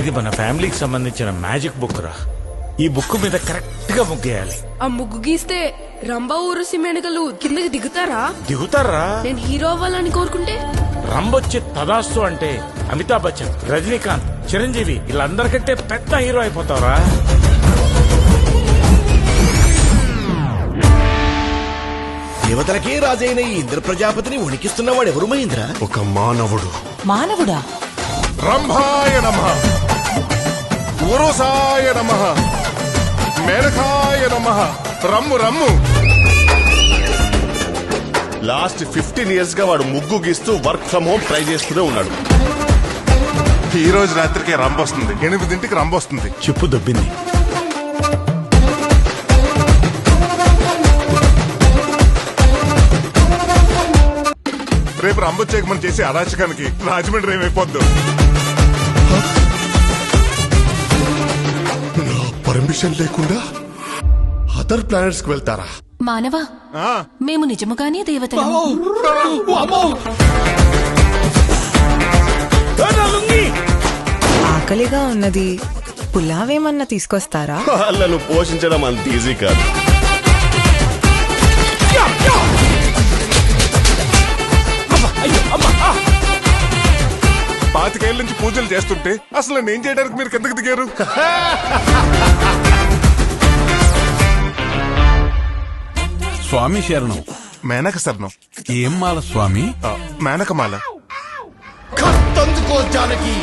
ఇది మన ఫ్యామిలీకి సంబంధించిన మ్యాజిక్ బుక్ రా. ఈ బుక్ మీద కరెక్ట్ గా ముగ్గేయాలి. ఆ ముగ్గు గీస్తే రంభా ఊరసి మేనకలు కిందకి దిగుతారా? దిగుతారా? నేను హీరో అవ్వాలని కోరుకుంటే రంబొచ్చి తదాస్తు అంటే అమితాబ్ బచ్చన్, రజనీకాంత్, చిరంజీవి వీళ్ళందరికంటే పెద్ద హీరో అయిపోతావరా. దేవతలకే రాజైన ఈ ఇంద్ర ప్రజాపతిని ఉనికిస్తున్నవాడు ఎవరు మహేంద్ర? ఒక మానవుడు. మానవుడా? రంభాయ నమః, ఊరోసాయ నమః, మేనకాయ నమః. రమ్ము రమ్ము. లాస్ట్ 15 years గా వాడు ముగ్గు గీస్తూ వర్క్ ఫ్రమ్ హోమ్ ట్రై చేస్తూనే ఉన్నాడు. ఈ రోజు రాత్రికి రంబొస్తుంది, 8ంటికి రంబొస్తుంది. చెప్పు దొబ్బింది. రేపు రంబొచ్చేయకమని చేసి అరాచకానికి రాజమండ్రి ఏమైపోద్దు. నా పర్మిషన్ లేకుండా అదర్ ప్లానెట్స్ కి వెళ్తారా? మానవా, మేము నిజముగానే దేవతలము. ఆకలిగా ఉన్నది, పులావేమన్నా తీసుకొస్తారా? వాళ్ళను పోషించడం అంత ఈజీ కాదు. పాతికేళ్ల నుంచి పూజలు చేస్తుంటే అసలు నేను చేయడానికి మీరు కిందకి దిగారు. స్వామి శరణం. మేనక శరణం. ఏం మాల స్వామి? మేనకమాల. ఖత్తందుకో జానకి.